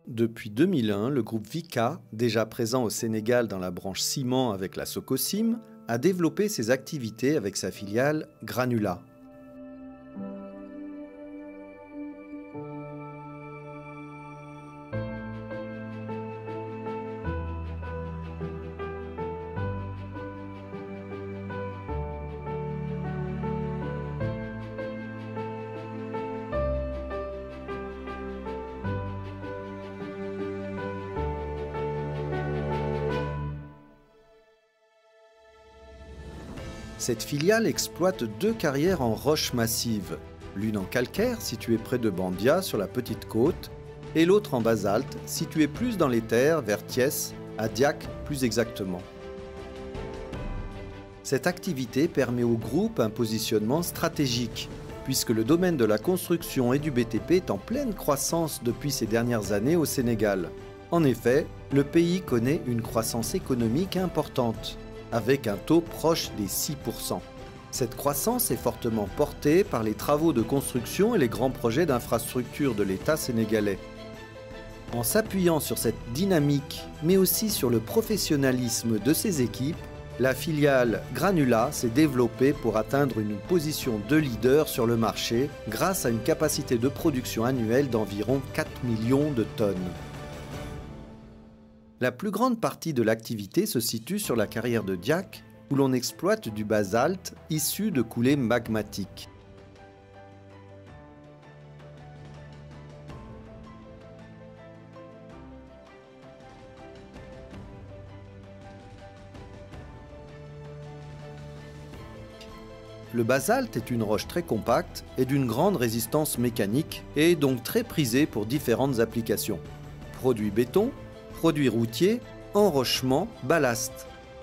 Depuis 2001, le groupe Vicat, déjà présent au Sénégal dans la branche ciment avec la Sococim, a développé ses activités avec sa filiale Granula. Cette filiale exploite deux carrières en roches massives, l'une en calcaire située près de Bandia sur la petite côte et l'autre en basalte située plus dans les terres vers Thiès, à Diac plus exactement. Cette activité permet au groupe un positionnement stratégique puisque le domaine de la construction et du BTP est en pleine croissance depuis ces dernières années au Sénégal. En effet, le pays connaît une croissance économique importante, avec un taux proche des 6%. Cette croissance est fortement portée par les travaux de construction et les grands projets d'infrastructure de l'État sénégalais. En s'appuyant sur cette dynamique, mais aussi sur le professionnalisme de ses équipes, la filiale Granula s'est développée pour atteindre une position de leader sur le marché grâce à une capacité de production annuelle d'environ 4 millions de tonnes. La plus grande partie de l'activité se situe sur la carrière de Diac, où l'on exploite du basalte issu de coulées magmatiques. Le basalte est une roche très compacte et d'une grande résistance mécanique et est donc très prisée pour différentes applications. Produits béton, produits routiers, enrochement, ballast.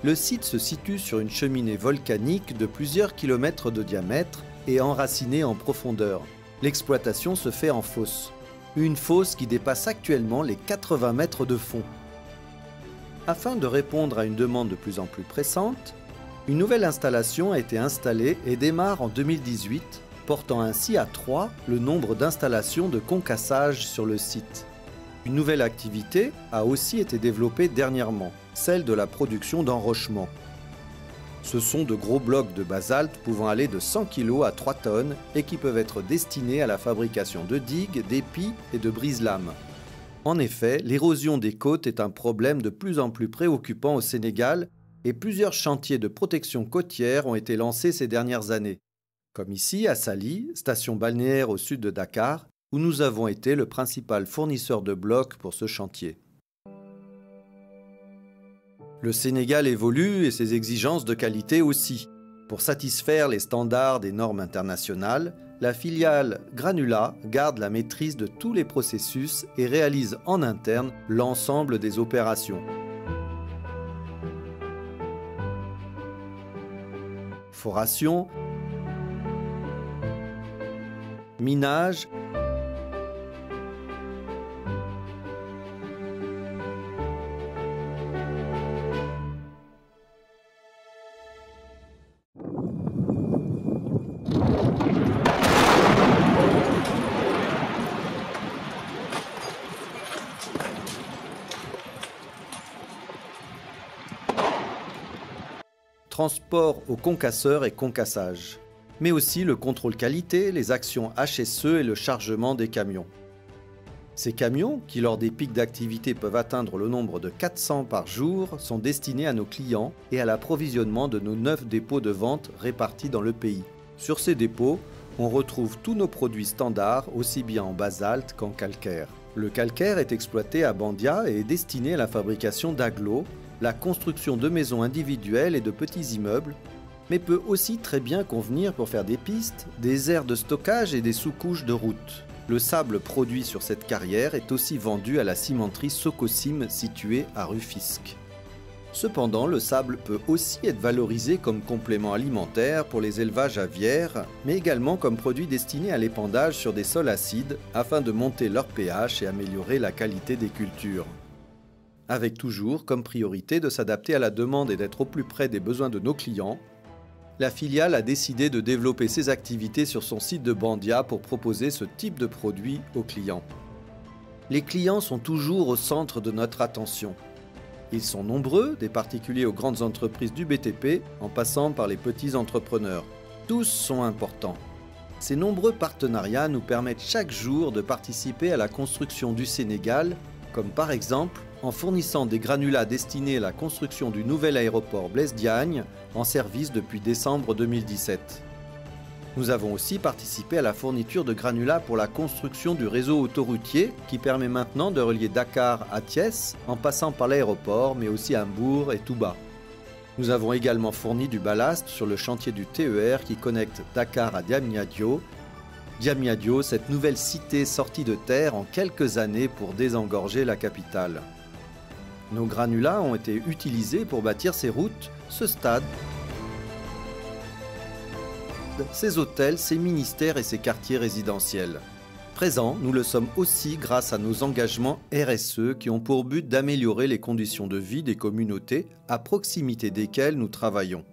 Le site se situe sur une cheminée volcanique de plusieurs kilomètres de diamètre et enracinée en profondeur. L'exploitation se fait en fosse. Une fosse qui dépasse actuellement les 80 mètres de fond. Afin de répondre à une demande de plus en plus pressante, une nouvelle installation a été installée et démarre en 2018, portant ainsi à 3 le nombre d'installations de concassage sur le site. Une nouvelle activité a aussi été développée dernièrement, celle de la production d'enrochement. Ce sont de gros blocs de basalte pouvant aller de 100 kg à 3 tonnes et qui peuvent être destinés à la fabrication de digues, d'épis et de brise-lames. En effet, l'érosion des côtes est un problème de plus en plus préoccupant au Sénégal et plusieurs chantiers de protection côtière ont été lancés ces dernières années, comme ici à Saly, station balnéaire au sud de Dakar, où nous avons été le principal fournisseur de blocs pour ce chantier. Le Sénégal évolue et ses exigences de qualité aussi. Pour satisfaire les standards des normes internationales, la filiale Granula garde la maîtrise de tous les processus et réalise en interne l'ensemble des opérations. Foration, minage, transport au concasseur et concassage, mais aussi le contrôle qualité, les actions HSE et le chargement des camions. Ces camions, qui lors des pics d'activité peuvent atteindre le nombre de 400 par jour, sont destinés à nos clients et à l'approvisionnement de nos 9 dépôts de vente répartis dans le pays. Sur ces dépôts, on retrouve tous nos produits standards, aussi bien en basalte qu'en calcaire. Le calcaire est exploité à Bandia et est destiné à la fabrication d'agglos, la construction de maisons individuelles et de petits immeubles, mais peut aussi très bien convenir pour faire des pistes, des aires de stockage et des sous-couches de route. Le sable produit sur cette carrière est aussi vendu à la cimenterie Sococim située à Rufisque. Cependant, le sable peut aussi être valorisé comme complément alimentaire pour les élevages aviaires, mais également comme produit destiné à l'épandage sur des sols acides afin de monter leur pH et améliorer la qualité des cultures. Avec toujours comme priorité de s'adapter à la demande et d'être au plus près des besoins de nos clients, la filiale a décidé de développer ses activités sur son site de Bandia pour proposer ce type de produit aux clients. Les clients sont toujours au centre de notre attention. Ils sont nombreux, des particuliers aux grandes entreprises du BTP, en passant par les petits entrepreneurs. Tous sont importants. Ces nombreux partenariats nous permettent chaque jour de participer à la construction du Sénégal, comme par exemple en fournissant des granulats destinés à la construction du nouvel aéroport Blaise Diagne, en service depuis décembre 2017. Nous avons aussi participé à la fourniture de granulats pour la construction du réseau autoroutier qui permet maintenant de relier Dakar à Thiès en passant par l'aéroport mais aussi à Mbour et Touba. Nous avons également fourni du ballast sur le chantier du TER qui connecte Dakar à Diamniadio. Diamniadio, cette nouvelle cité sortie de terre en quelques années pour désengorger la capitale. Nos granulats ont été utilisés pour bâtir ces routes, ce stade, ces hôtels, ces ministères et ces quartiers résidentiels. Présents, nous le sommes aussi grâce à nos engagements RSE qui ont pour but d'améliorer les conditions de vie des communautés à proximité desquelles nous travaillons.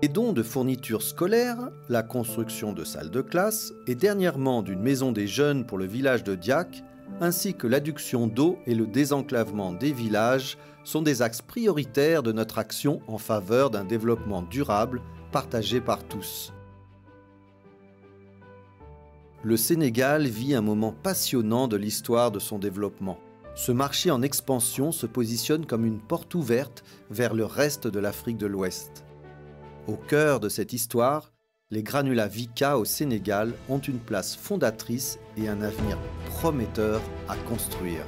Les dons de fournitures scolaires, la construction de salles de classe et dernièrement d'une maison des jeunes pour le village de Diac, ainsi que l'adduction d'eau et le désenclavement des villages sont des axes prioritaires de notre action en faveur d'un développement durable partagé par tous. Le Sénégal vit un moment passionnant de l'histoire de son développement. Ce marché en expansion se positionne comme une porte ouverte vers le reste de l'Afrique de l'Ouest. Au cœur de cette histoire, les granulats Vicat au Sénégal ont une place fondatrice et un avenir prometteur à construire.